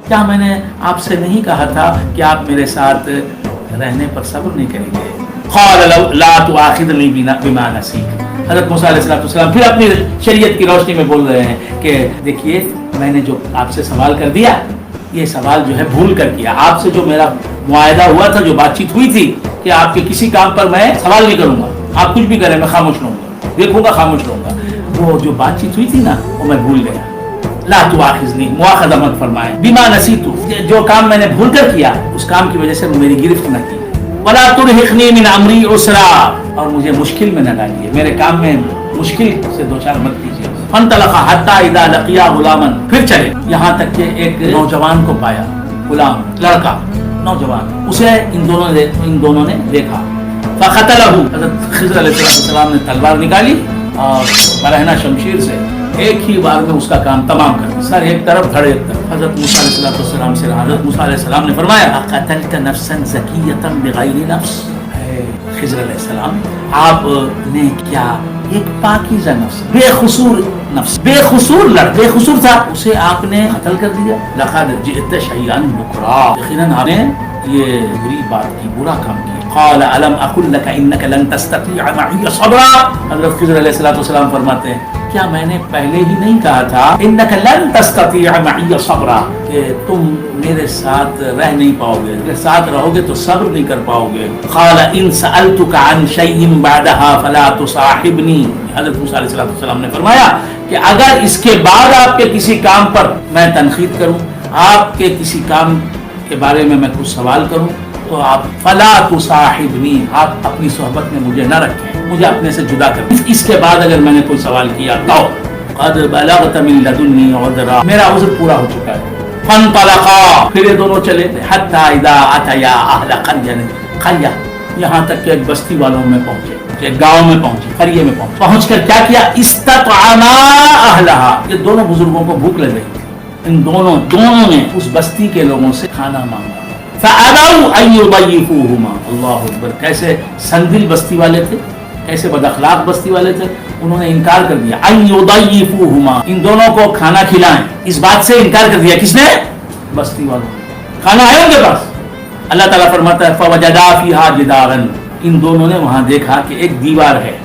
کیا میں نے آپ سے نہیں کہا تھا کہ آپ میرے ساتھ رہنے پر صبر نہیں کریں گے؟ قال لا تؤاخذنی بما نسیت۔ حضرت موسیٰ علیہ السلام پھر اپنی شریعت کی روشنی میں بول رہے ہیں کہ دیکھیے میں نے جو آپ سے سوال کر دیا، یہ سوال جو ہے بھول کر کیا۔ آپ سے جو میرا معاہدہ ہوا تھا، جو بات چیت ہوئی تھی کہ آپ کے کسی کام پر میں سوال نہیں کروں گا، آپ کچھ بھی کریں میں خاموش رہوں گا، دیکھوں گا خاموش رہوں گا، وہ جو بات چیت ہوئی تھی نا وہ میں بھول گیا۔ لا تؤاخذنی، مؤاخذہ مت فرمائے، بما نسیت، جو کام میں نے بھول کر کیا اس کام کی وجہ سے میری گرفت نہ کی۔ ولا ترهقنی من امری عسرا، اور مجھے مشکل میں نہ ڈالیے، میرے کام میں مشکل سے دو چار مت کیجیے۔ فانطلق حتى اذا لقيا غلاما، پھر چلے یہاں تک کہ ایک نوجوان کو پایا، غلام لڑکا نوجوان، اسے ان دونوں نے دیکھا۔ فقتله، حضرت خضر علیہ السلام نے تلوار نکالی اور برہنہ شمشیر سے ایک ہی بار میں اس کا کام تمام کر دیا، سر ایک طرف دھڑ ایک طرف۔ حضرت موسیٰ علیہ السلام سے حضرت موسیٰ علیہ السلام نے فرمایا اقتلت نفسا زکیۃ بغیر نفس، خضر علیہ السلام آپ نے کیا ایک پاکیزہ نفس، بے قصور نفس، بے قصور تھا، اسے آپ نے قتل کر دیا۔ لقد جئت شیئا نکرا، یقیناً آپ نے یہ بری بات کی، برا کام کیا۔ قال الم اقل لك انك لن تستطيع معي صبرا، حضرت خضر علیہ السلام فرماتے ہیں کیا میں نے پہلے ہی نہیں کہا تھا انك لن تستطيع معي صبرا، کہ تم میرے ساتھ رہ نہیں پاؤ گے، میرے ساتھ رہو گے تو صبر نہیں کر پاؤ گے۔ قال ان سألتك عن شيء بعدها فلا تصاحبني، حضرت موسیٰ علیہ السلام نے فرمایا کہ اگر اس کے بعد آپ کے کسی کام پر میں تنقید کروں، آپ کے کسی کام کے بارے میں کچھ سوال کروں تو آپ فلا تصاحبنی، آپ اپنی صحبت میں مجھے نہ رکھیں، مجھے اپنے سے جدا کر دیں۔ اس کے بعد اگر میں نے کوئی سوال کیا تو قد بلغت من لدنی عذرا، میرا عذر پورا ہو چکا ہے۔ فانطلقا، پھر یہ دونوں چلے حتی اذا اتیا اہل قریہ، یہاں تک کہ ایک بستی والوں میں پہنچے، ایک گاؤں میں پہنچے، قریے میں پہنچ کر کیا کیا، استطعما اہلہا، یہ دونوں بزرگوں کو بھوک لگ گئی، ان دونوں نے اس بستی کے لوگوں سے کھانا مانگا۔ فَأَبَوْا أَن يُضَيِّفُوهُمَا، اللہ اکبر، کیسے سنگدل بستی والے تھے، کیسے بد اخلاق بستی والے تھے، انہوں نے انکار کر دیا۔ أَن يُضَيِّفُوهُمَا، ان دونوں کو کھانا کھلائیں، اس بات سے انکار کر دیا، کس نے؟ بستی والوں نے، کھانا ہے ان کے پاس۔ اللہ تعالیٰ فرماتا ہے فَوَجَدَا فِيهَا جِدَارًا، ان دونوں نے وہاں دیکھا کہ ایک دیوار ہے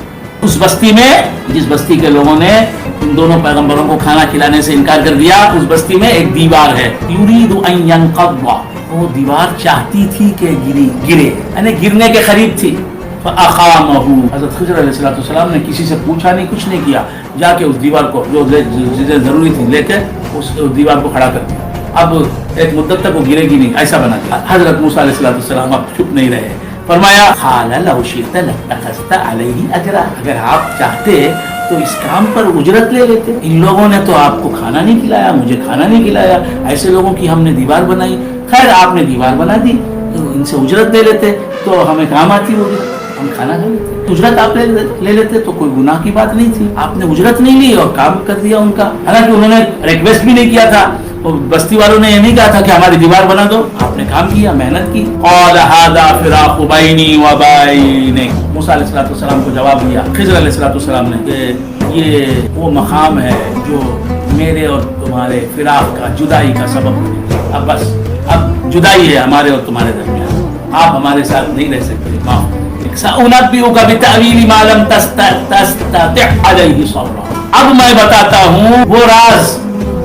اس بستی میں، جس بستی کے لوگوں نے ان دونوں پیغمبروں کو کھانا کھلانے سے انکار کر دیا، اس بستی میں ایک دیوار ہے۔ یرید ان ینقض، وہ دیوار چاہتی تھی کہ گرے، یعنی گرنے کے قریب تھی۔ فاقامہ، حضرت خضر علیہ السلام نے کسی سے پوچھا نہیں، کچھ نہیں کیا، جا کے اس دیوار کو جو چیزیں ضروری تھی لے کے اس دیوار کو کھڑا کر دیا۔ اب ایک مدت تک وہ گرے گی نہیں، ایسا بنا دیا۔ حضرت موسیٰ علیہ السلام اب چپ نہیں رہے، فرمایا قال لو شئت لاتخذت علیہ اجرا، اگر آپ چاہتے تو اس کام پر اجرت لے لیتے، ان لوگوں نے تو آپ کو کھانا نہیں کھلایا، مجھے کھانا نہیں کھلایا، ایسے لوگوں کی ہم نے دیوار بنائی، خیر آپ نے دیوار بنا دی، ان سے اجرت لے لیتے تو ہمیں کام آتی ہوگی، ہم کھانا کھا لیتے، اجرت آپ لے لیتے تو کوئی گناہ کی بات نہیں تھی، آپ نے اجرت نہیں لی اور کام کر دیا ان کا، حالانکہ انہوں نے ریکویسٹ بھی نہیں کیا تھا، بستی والوں نے یہ نہیں کہا تھا کہ ہماری دیوار بنا دو، آپ نے کام کیا، محنت کی۔ قال هذا فراق بینی و بینک، موسیٰ علیہ السلام کو جواب دیا خضر علیہ السلام نے کہ یہ وہ مقام ہے جو میرے اور تمہارے فراق کا، جدائی کا سبب بنے، اب بس اب جدائی ہے ہمارے اور تمہارے درمیان، آپ ہمارے ساتھ نہیں رہ سکتے، معاف۔ سأنبئک بتأویل ما لم تستطع علیہ صبرا، اب میں بتاتا ہوں وہ راز،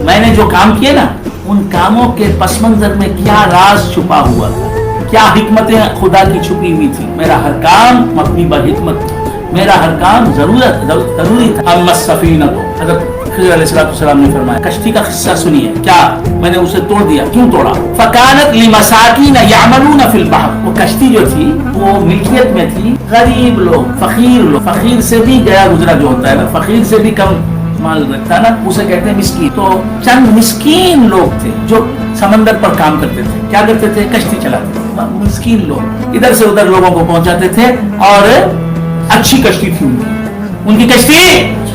میں نے جو کام کیے نا ان کاموں کے پس منظر میں کیا راز چھپا ہوا تھا، کیا حکمتیں خدا کی چھپی ہوئی تھی، میرا ہر کام مبنی بر حکمت تھا، میرا ہر کام ضروری تھا۔ اما السفینۃ، حضرت خضر علیہ السلام نے فرمایا کشتی کا قصہ سنیے، کیا میں نے اسے توڑ دیا، کیوں توڑا؟ فکانت لمساکین یعملون فی البحر، وہ کشتی جو تھی وہ ملکیت میں تھی غریب لوگ، فقیر سے بھی گیا گزرا جو ہوتا ہے نا، فقیر سے بھی کم مال رکھتا نا، اسے کہتے ہیں مسکین، تو چند مسکین لوگ تھے جو سمندر پر کام کرتے تھے، کیا کرتے تھے؟ کشتی چلاتے تھے، مسکین لوگ ادھر سے ادھر لوگوں کو پہنچاتے تھے، اور اچھی کشتی تھی ان کی کشتی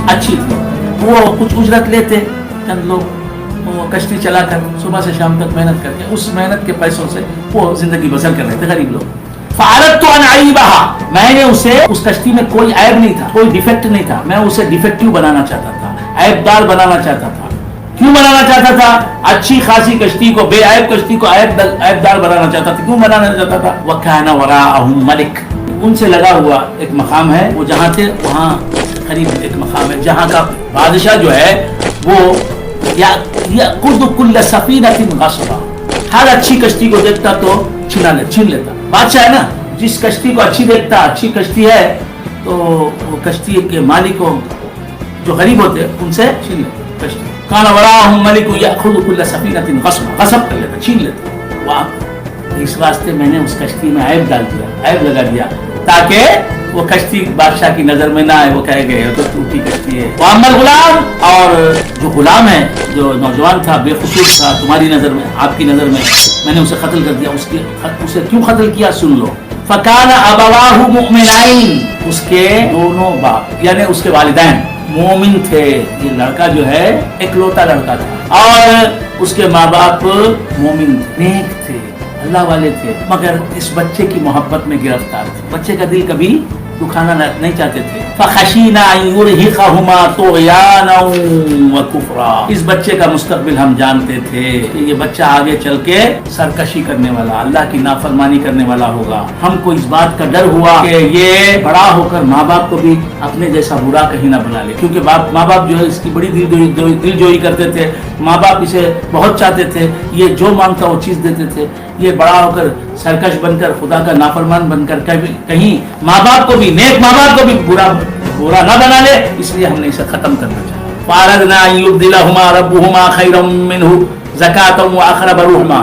اچھی تھی، وہ کچھ اجرت لیتے چند لوگ، وہ کشتی چلا کر صبح سے شام تک محنت کر کے اس محنت کے پیسوں سے وہ زندگی بسر کر رہے تھے غریب لوگ۔ فعلت ان عیبها، میں نے اسے، اس کشتی میں کوئی عیب نہیں تھا، کوئی ڈیفیکٹ نہیں تھا، میں اسے ڈیفیکٹیو بنانا چاہتا تھا، عیب دار بنانا چاہتا تھا، کیوں بنانا چاہتا تھا؟ اچھی خاصی کشتی کو، بے عیب کشتی کو عیب دار بنانا چاہتا تھا. کیوں بنانا چاہتا تھا؟ وَكَانَ وَرَاءَهُم مَلِكٌ، ان سے لگا ہوا ایک مقام ہے، وہ جہاں تھے وہاں قریب ایک مقام ہے جہاں کا بادشاہ جو ہے وہ يَأْخُذُ كُلَّ سَفِينَةٍ غَصْبًا، ہر اچھی کشتی کو دیکھتا تو چھین لیتا. بادشاہ ہے نا، جس کشتی کو اچھی دیکھتا، اچھی کشتی ہے تو وہ کشتی کے مالک کو جو غریب ہوتے ان سے چھین لیتا کشتی. کان وراءہم ملک یأخذ کل سفینۃ غصبا، غصب کر لیتا، چھین لیتا. وہاں اس واسطے میں نے اس کشتی میں عیب ڈال دیا، عیب لگا دیا تاکہ وہ کشتی بادشاہ کی نظر میں نہ آئے، وہ کہے گئے تو ٹوٹی کشتی ہے. وَأَمَّا الْغُلَامُ، اور جو غلام ہے، جو نوجوان تھا، بے خصوص تھا تمہاری نظر میں، آپ کی نظر میں نے اسے قتل کر دیا. اسے کیوں قتل کیا سن لو. فَكَانَ أَبَوَاهُ مُؤْمِنَيْنِ، اس کے دونوں باپ یعنی اس کے والدین مومن تھے. یہ لڑکا جو ہے اکلوتا لڑکا تھا اور اس کے ماں باپ مومن تھے، نیک تھے، اللہ والے تھے، مگر اس بچے کی محبت میں گرفتار تھے. بچے کا دل کبھی دکھانا نہیں چاہتے تھے. فَخَشِينَا أَن يُرْهِقَهُمَا طُغْيَانًا وَكُفْرًا، اس بچے کا مستقبل ہم جانتے تھے کہ یہ بچہ آگے چل کے سرکشی کرنے والا، اللہ کی نافرمانی کرنے والا ہوگا. ہم کو اس بات کا ڈر ہوا کہ یہ بڑا ہو کر ماں باپ کو بھی اپنے جیسا برا کہیں نہ بنا لے، کیونکہ ماں باپ جو ہے اس کی بڑی دل جوئی کرتے تھے. ماں باپ اسے بہت چاہتے تھے، یہ جو مانگتا وہ چیز دیتے تھے. یہ بڑا ہو کر سرکش بن کر، خدا کا نافرمان بن کر کہیں ماں باپ کو بھی، نیک ماں باپ کو بھی برا نہ بنا لے، اس لیے ہم نے اسے ختم کرنا چاہا. فَأَرَدْنَا أَن يُبْدِلَهُمَا رَبُّهُمَا خَيْرًا مِّنْهُ زَكَاةً وَأَقْرَبَ رُحْمًا،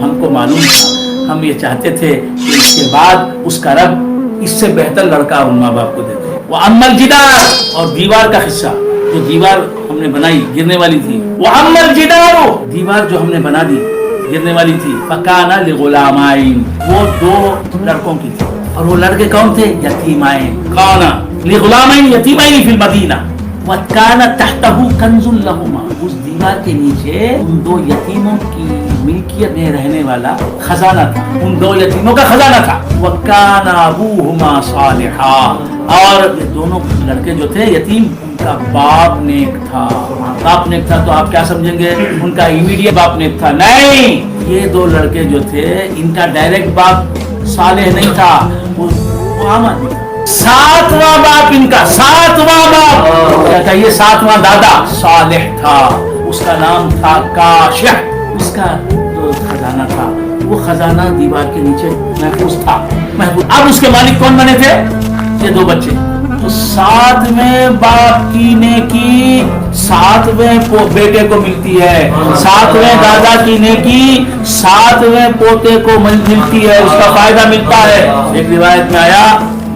ہم کو معلوم تھا، ہم یہ چاہتے تھے کہ اس کے بعد اس کا رب اس سے بہتر لڑکا ان ماں باپ کو دے دے. وَأَمَّا الْجِدَارُ، اور دیوار کا حصہ، جو دیوار ہم نے بنائی گرنے والی تھی. وَأَمَّا الْجِدَارُ، دیوار جو ہم نے بنا دی گرنے والی تھی. فَكَانَ لِغُلَامَيْنِ، وہ دو لڑکوں کی تھی، اور وہ لڑکے کون تھے؟ یتیمائن. کون؟ لِغُلَامَيْنِ یتیمائن فی المدینہ. وَكَانَ تَحْتَهُ كَنْزٌ لَهُمَا، اس دیوار کے نیچے ان دو یتیموں کی ملکیت میں رہنے والا خزانہ تھا، ان دو یتیموں کا خزانہ تھا. وَكَانَ أَبُوهُمَا صَالِحًا، اور یہ دونوں لڑکے جو تھے یتیم، ان کا باپ نیک تھا. باپ نیک تھا تو آپ کیا سمجھیں گے ان کا امیڈیٹ باپ نیک تھا؟ نہیں، یہ دو لڑکے جو تھے ان کا ڈائریکٹ باپ صالح نہیں تھا، وہ عام آدمی تھا. ساتواں باپ ان کا، ساتواں باپ کیا کہیے، ساتواں دادا صالح تھا. اس کا نام تھا کاشح. اس کا جو خزانہ تھا وہ خزانہ دیوار کے نیچے محفوظ تھا. اب اس کے مالک کون بنے تھے؟ یہ دو بچے. تو ساتویں باپ کی نیکی ساتویں بیٹے کو ملتی ہے، ساتویں دادا کی نیکی ساتویں پوتے کو ملتی ہے، اس کا فائدہ ملتا ہے. ایک روایت میں آیا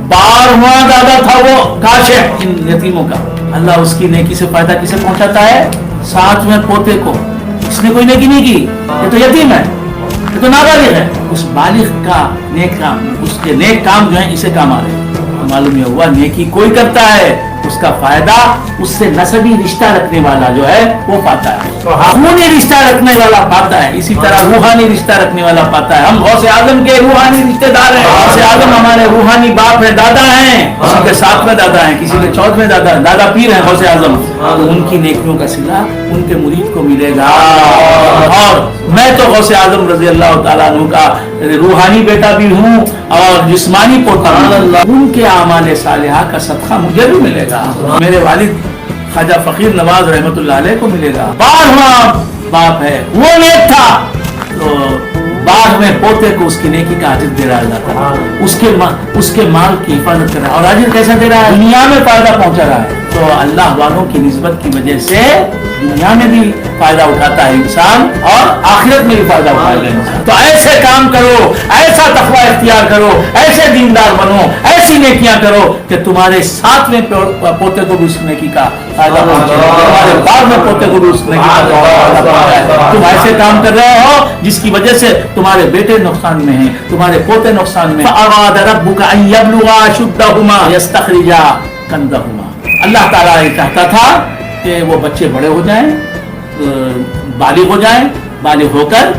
12واں دادا تھا وہ کاشف ان یتیموں کا. اللہ اس کی نیکی سے فائدہ کسے پہنچاتا ہے؟ 7ویں پوتے کو. اس نے کوئی نیکی نہیں کی، یہ تو یتیم ہے، یہ تو نابالغ ہے. اس بالغ کا نیک کام، اس کے نیک کام جو ہیں اسے کام آ رہے ہیں. معلوم یہ ہوا نیکی کوئی کرتا ہے اس کا فائدہ اس سے نسبی رشتہ رکھنے والا جو ہے وہ پاتا ہے، خونی رشتہ رکھنے والا پاتا ہے، اسی طرح روحانی رشتہ رکھنے والا پاتا ہے. ہم غوث اعظم کے روحانی رشتہ دار ہیں. غوث اعظم ہمارے روحانی باپ ہیں، دادا ہیں. کسی کے 7ویں دادا ہیں، کسی کے 14ویں دادا ہیں، دادا پیر ہیں غوث اعظم. تو ان کی نیکیوں کا صلہ ان کے مرید کو ملے گا. اور میں تو غوث اعظم رضی اللہ تعالیٰ عنہ کا روحانی بیٹا بھی ہوں اور جسمانی پوتا ہوں. ان کے اعمال صالحہ کا صدقہ مجھے بھی ملے گا، میرے والد خواجہ فقیر نواز رحمۃ اللہ علیہ کو ملے گا. 12واں باپ ہے، وہ نیک تھا تو 12ویں پوتے کو اس کی نیکی کا اجر دے رہا تھا، اس کے مال کی حفاظت کر رہا ہے. اور اجر کیسا دے رہا ہے؟ دنیا میں فائدہ پہنچا رہا ہے. تو اللہ والوں کی نسبت کی وجہ سے دنیا میں بھی فائدہ اٹھاتا ہے انسان اور آخرت میں بھی فائدہ اٹھائے گا انسان. تو ایسے کام کرو، ایسا تقویٰ اختیار کرو، ایسے دیندار بنو، ایسی نیکیاں کرو کہ تمہارے 7ویں پوتے کو بھی اس نیکی کا فائدہ پہنچے، تمہارے 12ویں پوتے کو بھی اس نیکی کا فائدہ پہنچے. تم ایسے کام کر رہے ہو جس کی وجہ سے تمہارے بیٹے نقصان میں ہیں، تمہارے پوتے نقصان میں. فَأَرَادَ رَبُّكَ أَن يَبْلُغَا أَشُدَّهُمَا وَيَسْتَخْرِجَا كَنزَهُمَا. اللہ تعالیٰ یہ چاہتا تھا کہ وہ بچے بڑے ہو جائیں، بالغ ہو جائیں، بالغ ہو کر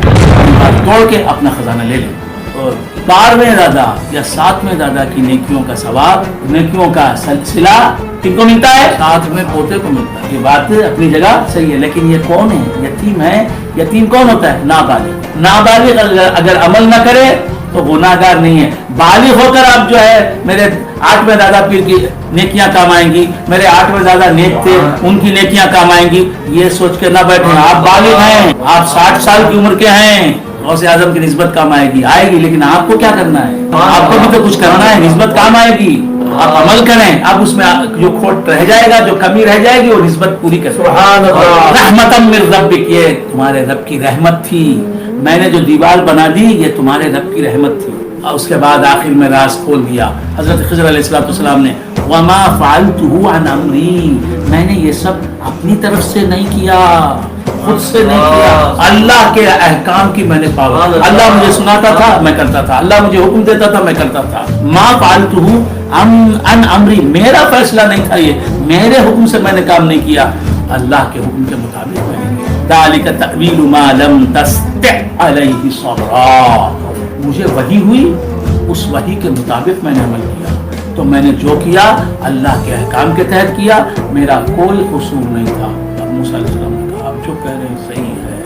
توڑ کے اپنا خزانہ لے لیں. اور 12ویں دادا یا 7ویں دادا کی نیکیوں کا ثواب، نیکیوں کا سلسلہ کن کو ملتا ہے؟ 7ویں پوتے کو ملتا ہے۔ یہ بات اپنی جگہ صحیح ہے، لیکن یہ کون ہے؟ یتیم ہے۔ یتیم کون ہوتا ہے؟ نابالغ۔ نابالغ اگر عمل نہ کرے تو گناہگار نہیں ہے۔ بالغ ہو کر آپ جو ہے میرے 8ویں دادا پیر کی نیکیاں کام آئیں گی، میرے 8ویں دادا نیک تھے ان کی نیکیاں کام آئیں گی، یہ سوچ کے نہ بیٹھیں۔ آپ بالغ ہیں، آپ 60 سال کی عمر کے ہیں، غوث اعظم کی نسبت کام آئے گی، لیکن آپ کو کیا کرنا ہے؟ آپ کو بھی تو کچھ کرنا ہے، نسبت کام آئے گی، آپ عمل کریں۔ اب اس میں جو کھوٹ رہ جائے گا، جو کمی رہ جائے گی، وہ نسبت پوری کریں۔ سبحان اللہ۔ رحمتم من ربک، یہ تمہارے رب کی رحمت تھی، میں نے جو دیوار بنا دی یہ تمہارے رب کی رحمت تھی۔ اور اس کے بعد آخر میں راز کھول دیا حضرت خضر علیہ السلام نے، وما فعلته عن امری، میں نے یہ سب اپنی طرف سے نہیں کیا، خود سے نہیں کیا، اللہ کے احکام کی میں نے پابند۔ اللہ مجھے سناتا تھا میں کرتا تھا، اللہ مجھے حکم دیتا تھا میں کرتا تھا۔ ما فعلته عن امری، میرا فیصلہ نہیں تھا، یہ میرے حکم سے میں نے کام نہیں کیا، اللہ کے حکم کے مطابق میں نے کیا۔ ذالک تأویل ما لم تستطع علیہ صبرا، مجھے وحی ہوئی، اس وحی کے مطابق میں نے عمل کیا، تو میں نے جو کیا اللہ کے احکام کے تحت کیا، میرا کوئی قصور نہیں تھا۔ اب موسیٰ علیہ السلام نے کہا آپ جو کہہ رہے ہیں صحیح ہے،